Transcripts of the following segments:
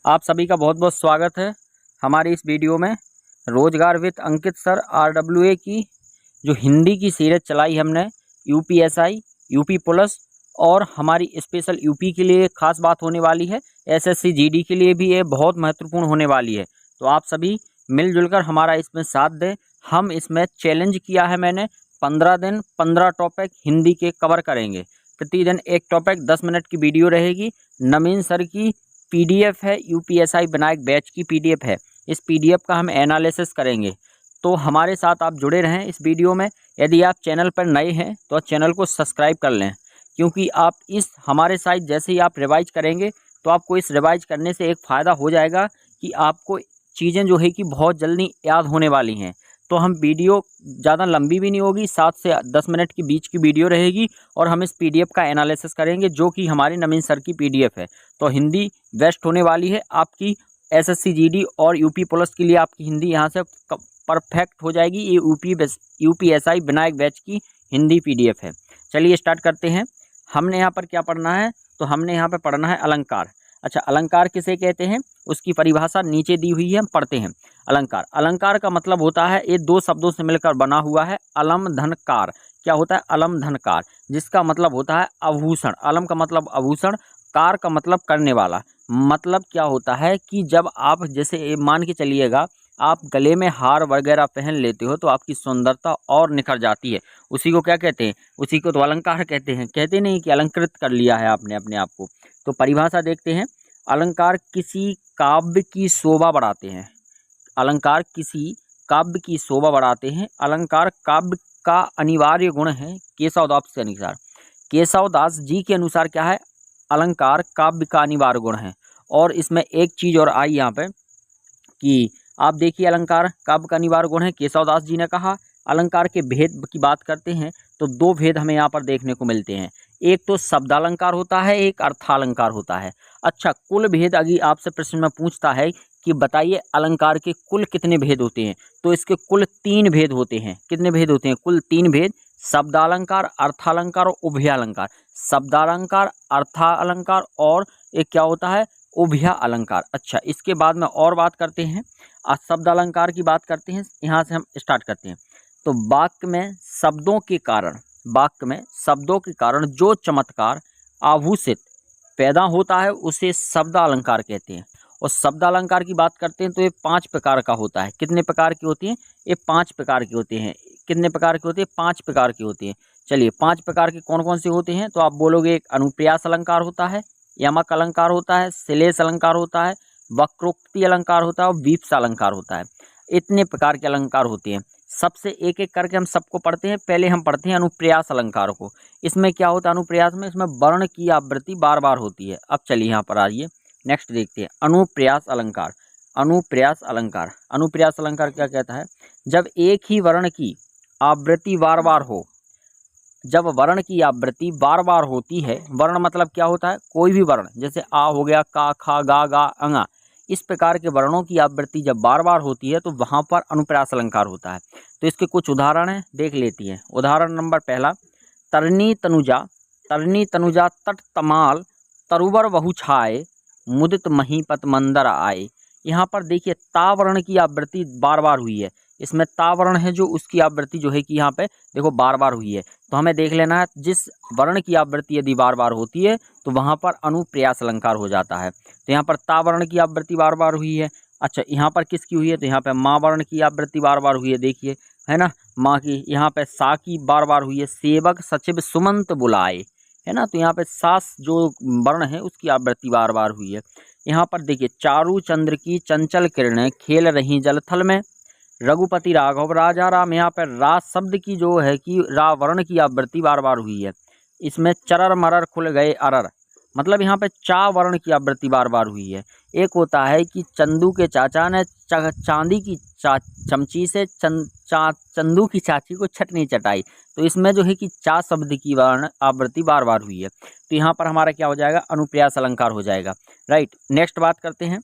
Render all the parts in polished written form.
आप सभी का बहुत बहुत स्वागत है हमारी इस वीडियो में। रोजगार विद अंकित सर RWA की जो हिंदी की सीरीज चलाई हमने, UPSI, यूपी पुलिस और हमारी स्पेशल यूपी के लिए खास बात होने वाली है। SSC GD के लिए भी ये बहुत महत्वपूर्ण होने वाली है। तो आप सभी मिलजुल कर हमारा इसमें साथ दें। हम इसमें चैलेंज किया है मैंने, 15 दिन 15 टॉपिक हिंदी के कवर करेंगे। प्रतिदिन एक टॉपिक 10 मिनट की वीडियो रहेगी। नवीन सर की PDF है, UPSI विनायक बैच की PDF है। इस PDF का हम एनालिसिस करेंगे, तो हमारे साथ आप जुड़े रहें इस वीडियो में। यदि आप चैनल पर नए हैं तो चैनल को सब्सक्राइब कर लें, क्योंकि आप इस हमारे साथ जैसे ही आप रिवाइज करेंगे तो आपको इस रिवाइज करने से एक फ़ायदा हो जाएगा कि आपको चीज़ें जो है कि बहुत जल्दी याद होने वाली हैं। तो हम वीडियो ज़्यादा लंबी भी नहीं होगी, 7 से 10 मिनट के बीच की वीडियो रहेगी और हम इस PDF का एनालिसिस करेंगे, जो कि हमारी नवीन सर की PDF है। तो हिंदी बेस्ट होने वाली है आपकी। SSC GD और यूपी पुलिस के लिए आपकी हिंदी यहाँ से परफेक्ट हो जाएगी। ये UPSI विनायक बैच की हिंदी PDF है। चलिए स्टार्ट करते हैं। हमने यहाँ पर क्या पढ़ना है, तो हमने यहाँ पर पढ़ना है अलंकार। अच्छा, अलंकार किसे कहते हैं उसकी परिभाषा नीचे दी हुई है, हम पढ़ते हैं। अलंकार, अलंकार का मतलब होता है, ये दो शब्दों से मिलकर बना हुआ है। अलम धन कार, क्या होता है? अलम धन कार, जिसका मतलब होता है आभूषण। अलम का मतलब आभूषण, कार का मतलब करने वाला। मतलब क्या होता है कि जब आप जैसे मान के चलिएगा, आप गले में हार वगैरह पहन लेते हो तो आपकी सुंदरता और निखर जाती है। उसी को क्या कहते हैं? उसी को तो अलंकार कहते हैं। कहते नहीं कि अलंकृत कर लिया है आपने अपने आप को। तो परिभाषा देखते हैं। अलंकार किसी काव्य की शोभा बढ़ाते हैं। अलंकार किसी काव्य की शोभा बढ़ाते हैं। अलंकार काव्य का अनिवार्य गुण है केशवदास के अनुसार। केशवदास जी के अनुसार क्या है? अलंकार काव्य का अनिवार्य गुण है। और इसमें एक चीज़ और आई यहाँ पे कि आप देखिए, अलंकार काव्य का अनिवार्य गुण है, केशवदास जी ने कहा। अलंकार के भेद की बात करते हैं तो दो भेद हमें यहाँ पर देखने को मिलते हैं। एक तो शब्दालंकार होता है, एक अर्थालंकार होता है। अच्छा, कुल भेद अगर आपसे प्रश्न में पूछता है कि बताइए अलंकार के कुल कितने भेद होते हैं, तो इसके कुल 3 भेद होते हैं। कितने भेद होते हैं? कुल 3 भेद। शब्दालंकार, अर्थालंकार और उभयालंकार। शब्दालंकार, अर्थालंकार और एक क्या होता है? उभया अलंकार। अच्छा, इसके बाद में और बात करते हैं, शब्द अलंकार की बात करते हैं। यहाँ से हम स्टार्ट करते हैं। तो वाक्य में शब्दों के कारण, वाक्य में शब्दों के कारण जो चमत्कार आभूषित पैदा होता है उसे शब्द अलंकार कहते हैं। और शब्द अलंकार की बात करते हैं तो ये 5 प्रकार का होता है। कितने प्रकार की होती हैं? ये 5 प्रकार के होते हैं। कितने प्रकार के होते हैं? 5 प्रकार के होते हैं। चलिए, 5 प्रकार के कौन कौन से होते हैं? तो आप बोलोगे, एक अनुप्रास अलंकार होता है, यमक अलंकार होता है, श्लेष अलंकार होता है, वक्रोक्ति अलंकार होता है और वीप्सा अलंकार होता है। इतने प्रकार के अलंकार होते हैं। सबसे एक एक करके हम सबको पढ़ते हैं। पहले हम पढ़ते हैं अनुप्रास अलंकार को। इसमें क्या होता है अनुप्रास में? इसमें वर्ण की आवृत्ति बार बार होती है। अब चलिए यहाँ पर आइए, नेक्स्ट देखते हैं अनुप्रास अलंकार। अनुप्रास अलंकार, अनुप्रास अलंकार क्या कहता है? जब एक ही वर्ण की आवृत्ति बार बार हो, जब वर्ण की आवृत्ति बार बार होती है। वर्ण मतलब क्या होता है? कोई भी वर्ण, जैसे आ हो गया, का, खा, गा, गा, अंगा, इस प्रकार के वर्णों की आवृत्ति जब बार बार होती है तो वहाँ पर अनुप्रास अलंकार होता है। तो इसके कुछ उदाहरण हैं, देख लेती हैं। उदाहरण नंबर पहला, तरनी तनुजा, तरनी तनुजा तट तमाल तरुवर बहु छाए, मुदित महीपत मंदर आए। यहाँ पर देखिए, ता वर्ण की आवृत्ति बार बार हुई है। इसमें ता वर्ण है जो, उसकी आवृत्ति जो है कि यहाँ पे देखो बार बार हुई है। तो हमें देख लेना है, जिस वर्ण की आवृत्ति यदि बार बार होती है तो वहाँ पर अनुप्रास अलंकार हो जाता है। तो यहाँ पर ता वर्ण की आवृत्ति बार बार हुई है। अच्छा, यहाँ पर किसकी हुई है? तो यहाँ पे माँ वर्ण की आवृत्ति बार बार हुई है, देखिए, है ना, माँ की। यहाँ पे सा की बार बार हुई है, सेवक सचिव सुमंत बुलाए, है ना। तो यहाँ पे सास जो वर्ण है उसकी आवृत्ति बार बार हुई है। यहाँ पर देखिए, चारू चंद्र की चंचल किरणें खेल रही जलथल में, रघुपति राघव राजा राम। यहाँ पर रा शब्द की जो है कि रा वर्ण की आवृत्ति बार बार हुई है। इसमें चरर मरर खुल गए अरर, मतलब यहाँ पे चा वर्ण की आवृत्ति बार बार हुई है। एक होता है कि चंदू के चाचा ने चांदी की चमची से चंदू की चाची को छटनी चटाई। तो इसमें जो है कि चा शब्द की वर्ण आवृत्ति बार बार हुई है। तो यहाँ पर हमारा क्या हो जाएगा? अनुप्रास अलंकार हो जाएगा। राइट, नेक्स्ट बात करते हैं।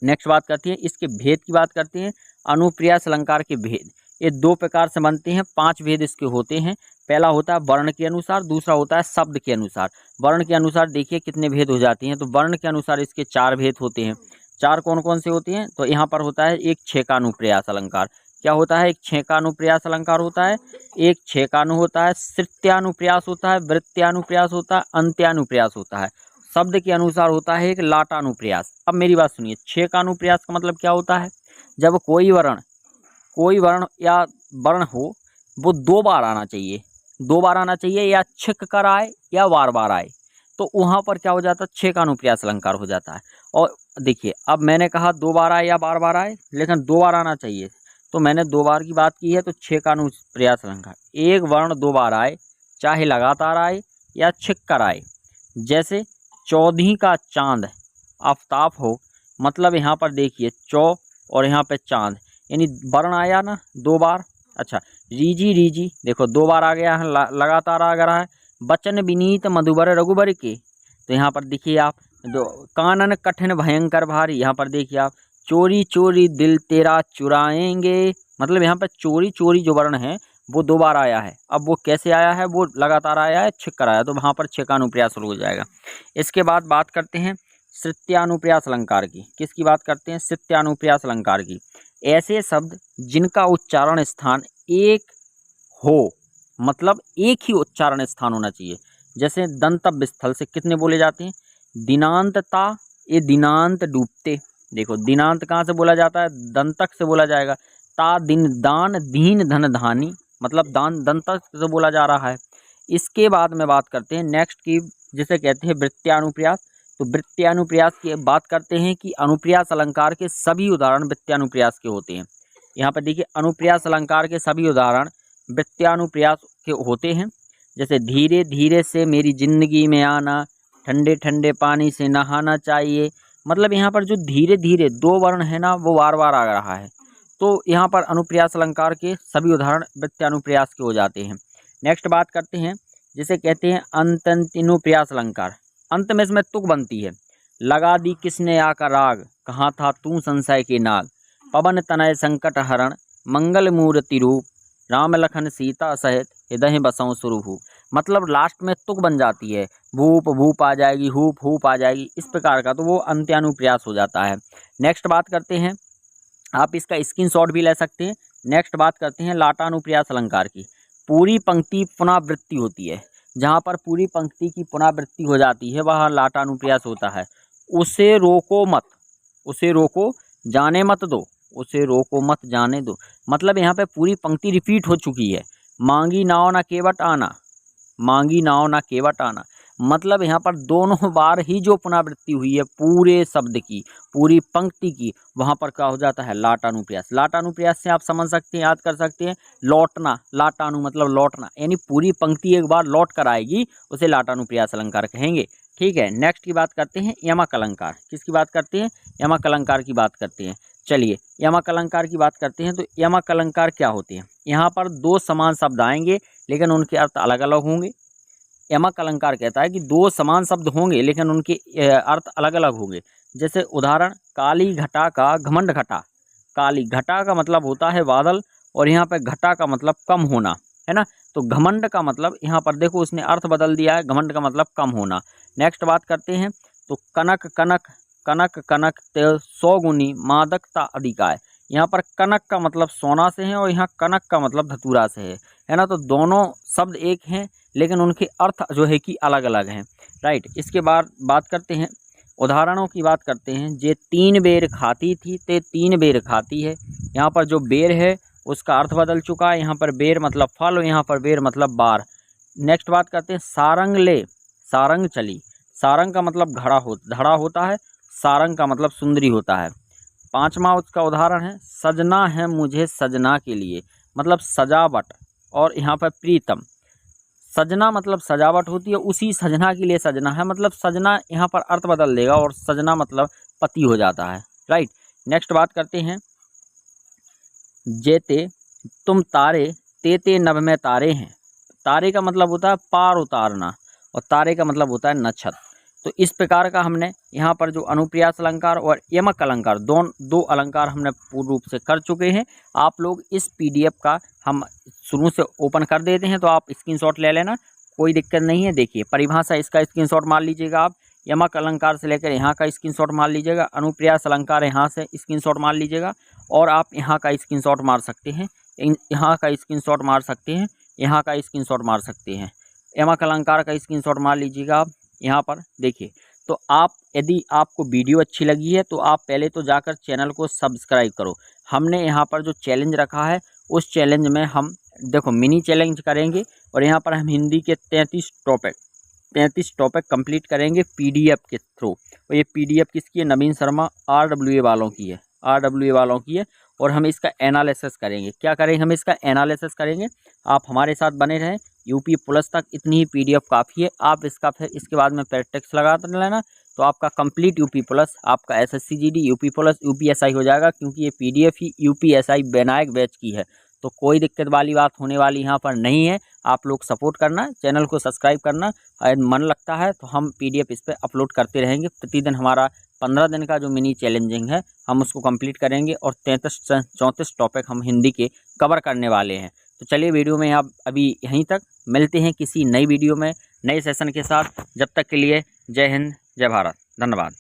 नेक्स्ट बात करते हैं, इसके भेद की बात करते हैं। अनुप्रास अलंकार के भेद, ये 2 प्रकार से बनते हैं, 5 भेद इसके होते हैं। पहला होता है वर्ण के अनुसार, दूसरा होता है शब्द के अनुसार। वर्ण के अनुसार देखिए कितने भेद हो जाते हैं, तो वर्ण के अनुसार इसके 4 भेद होते हैं। 4 कौन कौन से होते हैं? तो यहाँ पर होता है एक छेकानुप्रयास अलंकार। क्या होता है? एक छेकानुप्रयास अलंकार होता है, एक छेकानु होता है, श्रुत्यानुप्रयास होता है, वृत्त्यानुप्रयास होता है, अंत्यानुप्रयास होता है। शब्द के अनुसार होता है एक लाटानुप्रयास। अब मेरी बात सुनिए, छेकानुप्रयास का मतलब क्या होता है? जब कोई वर्ण या वर्ण हो वो 2 बार आना चाहिए, 2 बार आना चाहिए, या छिक कर आए या बार बार आए, तो वहाँ पर क्या हो जाता है? छेकानुप्रयास अलंकार हो जाता है। और देखिए अब मैंने कहा 2 बार आए या बार बार आए, लेकिन 2 बार आना चाहिए, तो मैंने 2 बार की बात की है, तो छेकानुप्रयास अलंकार। एक वर्ण 2 बार आए, चाहे लगातार आए या छिक कर आए। जैसे चौधी का चांद आफताब हो, मतलब यहाँ पर देखिए चौ और यहाँ पे चांद, यानी वर्ण आया ना 2 बार। अच्छा, रीजी देखो 2 बार आ गया है, लगातार आ रहा है। बचन विनीत मधुबर रघुबर के, तो यहाँ पर देखिए आप, जो कानन कठिन भयंकर भारी, यहाँ पर देखिए आप, चोरी चोरी दिल तेरा चुराएंगे, मतलब यहाँ पर चोरी चोरी जो वर्ण है वो 2 बार आया है। अब वो कैसे आया है? वो लगातार आया है, छिक कर आया, तो वहाँ पर छेकानुप्रयास हो जाएगा। इसके बाद बात करते हैं श्रुत्यानुप्रयास अलंकार की। किसकी बात करते हैं? श्रुत्यानुप्रयास अलंकार की। ऐसे शब्द जिनका उच्चारण स्थान एक हो, मतलब एक ही उच्चारण स्थान होना चाहिए। जैसे दंतव्य स्थल से कितने बोले जाते हैं? दिनांतता, ये दिनांत डूबते। देखो दिनांत कहाँ से बोला जाता है? दंतक से बोला जाएगा। ता दिन दान दीन धन धानी, मतलब दान दंतक से बोला जा रहा है। इसके बाद में बात करते हैं नेक्स्ट की, जिसे कहते हैं वृत्त्यानुप्रयास। तो वृत्त्यानुप्रयास की बात करते हैं कि अनुप्रयास अलंकार के सभी उदाहरण वृत्त्यानुप्रयास के होते हैं। यहाँ पर देखिए अनुप्रयास अलंकार के सभी उदाहरण वृत्त्यानुप्रयास के होते हैं। जैसे धीरे धीरे से मेरी जिंदगी में आना, ठंडे ठंडे पानी से नहाना चाहिए, मतलब यहाँ पर जो धीरे धीरे 2 वर्ण है ना वो बार बार आ रहा है, तो यहाँ पर अनुप्रयास अलंकार के सभी उदाहरण वृत्त्यानुप्रयास के हो जाते हैं। नेक्स्ट बात करते हैं जिसे कहते हैं अंतनुप्रयास अलंकार। अंत में इसमें तुक बनती है। लगा दी किसने आकर राग, कहाँ था तू संशय के नाग, पवन तनय संकट हरण, मंगल मूर्ति रूप, राम लखन सीता सहित हृदय बसों सुरभु, मतलब लास्ट में तुक बन जाती है, भूप भूप आ जाएगी, हूप हूप आ जाएगी, इस प्रकार का, तो वो अंत्यानुप्रयास हो जाता है। नेक्स्ट बात करते हैं, आप इसका स्क्रीनशॉट भी ले सकते हैं। नेक्स्ट बात करते हैं लाटानुप्रयास अलंकार की। पूरी पंक्ति पुनरावृत्ति होती है, जहाँ पर पूरी पंक्ति की पुनरावृत्ति हो जाती है वह लाटानुप्रयास होता है। उसे रोको मत, उसे रोको जाने मत दो, उसे रोको मत जाने दो, मतलब यहाँ पे पूरी पंक्ति रिपीट हो चुकी है। मांगी नाव ना केवट आना, मांगी नाव ना केवट आना, मतलब यहाँ पर दोनों बार ही जो पुनरावृत्ति हुई है पूरे शब्द की, पूरी पंक्ति की, वहाँ पर क्या हो जाता है? लाटानुप्रयास। लाटानुप्रयास से आप समझ सकते हैं, याद कर सकते हैं, लौटना, लाटानु मतलब लौटना, यानी पूरी पंक्ति एक बार लौट कर आएगी, उसे लाटानुप्रयास अलंकार कहेंगे। ठीक है, नेक्स्ट की बात करते हैं यमक अलंकार। किसकी बात करते हैं? यमक अलंकार की बात करते हैं। चलिए यमक अलंकार की बात करते हैं। तो यमक अलंकार क्या होते हैं? यहाँ पर 2 समान शब्द आएंगे लेकिन उनके अर्थ अलग अलग होंगे। यमक अलंकार कहता है कि 2 समान शब्द होंगे लेकिन उनके अर्थ अलग अलग होंगे। जैसे उदाहरण, काली घटा का घमंड घटा। काली घटा का मतलब होता है बादल, और यहाँ पे घटा का मतलब कम होना, है ना। तो घमंड का मतलब यहाँ पर देखो उसने अर्थ बदल दिया है, घमंड का मतलब कम होना। नेक्स्ट बात करते हैं, तो कनक कनक कनक कनक ते 100 गुनी मादकता अधिकाय। यहाँ पर कनक का मतलब सोना से है और यहाँ कनक का मतलब धतूरा से है ना। तो दोनों शब्द एक हैं लेकिन उनके अर्थ जो है कि अलग अलग हैं, राइट। इसके बाद बात करते हैं, उदाहरणों की बात करते हैं। जे 3 बेर खाती थी ते 3 बेर खाती है। यहाँ पर जो बेर है उसका अर्थ बदल चुका है, यहाँ पर बेर मतलब फल और यहाँ पर बेर मतलब बार। नेक्स्ट बात करते हैं, सारंग ले सारंग चली। सारंग का मतलब धड़ा होता है, सारंग का मतलब सुंदरी होता है। 5वां उसका उदाहरण है, सजना है मुझे सजना के लिए, मतलब सजावट, और यहाँ पर प्रीतम। सजना मतलब सजावट होती है, उसी सजना के लिए सजना है, मतलब सजना यहाँ पर अर्थ बदल देगा और सजना मतलब पति हो जाता है, राइट। नेक्स्ट बात करते हैं, जेते तुम तारे तेते नभ में तारे हैं। तारे का मतलब होता है पार उतारना और तारे का मतलब होता है नक्षत्र। तो इस प्रकार का हमने यहाँ पर जो अनुप्रास अलंकार और यमक अलंकार दो अलंकार हमने पूर्ण रूप से कर चुके हैं। आप लोग इस पीडीएफ का हम शुरू से ओपन कर देते हैं, तो आप स्क्रीनशॉट ले लेना, कोई दिक्कत नहीं है। देखिए परिभाषा इसका स्क्रीनशॉट मार लीजिएगा आप, यमक अलंकार से लेकर यहाँ का स्क्रीनशॉट मार लीजिएगा, अनुप्रास अलंकार यहाँ से स्क्रीनशॉट मार लीजिएगा, और आप यहाँ का स्क्रीनशॉट मार सकते हैं, यहाँ का स्क्रीनशॉट मार सकते हैं, यहाँ का स्क्रीनशॉट मार सकते हैं। यमक अलंकार का स्क्रीनशॉट मार लीजिएगा आप यहाँ पर। देखिए तो आप यदि आपको वीडियो अच्छी लगी है तो आप पहले तो जाकर चैनल को सब्सक्राइब करो। हमने यहाँ पर जो चैलेंज रखा है उस चैलेंज में हम देखो मिनी चैलेंज करेंगे, और यहाँ पर हम हिंदी के 33 टॉपिक कंप्लीट करेंगे पीडीएफ के थ्रू। और ये पीडीएफ किसकी है? नवीन शर्मा RWA वालों की है, RWA वालों की है। और हम इसका एनालिसिस करेंगे। क्या करेंगे? हम इसका एनालिसिस करेंगे। आप हमारे साथ बने रहें। यूपी प्लस तक इतनी ही पीडीएफ काफ़ी है। आप इसका फिर इसके बाद में प्रैक्टिस लगाते लेना, तो आपका कंप्लीट यूपी प्लस, आपका SSC GD UP plus UPSI हो जाएगा, क्योंकि ये पीडीएफ ही UPSI विनायक बैच की है। तो कोई दिक्कत वाली बात होने वाली यहाँ पर नहीं है। आप लोग सपोर्ट करना, चैनल को सब्सक्राइब करना, मन लगता है तो हम पीडीएफ इस पर अपलोड करते रहेंगे। प्रतिदिन हमारा 15 दिन का जो मिनी चैलेंजिंग है हम उसको कंप्लीट करेंगे, और 34 टॉपिक हम हिंदी के कवर करने वाले हैं। तो चलिए वीडियो में आप अभी यहीं तक, मिलते हैं किसी नई वीडियो में नए सेशन के साथ। जब तक के लिए जय हिंद, जय भारत, धन्यवाद।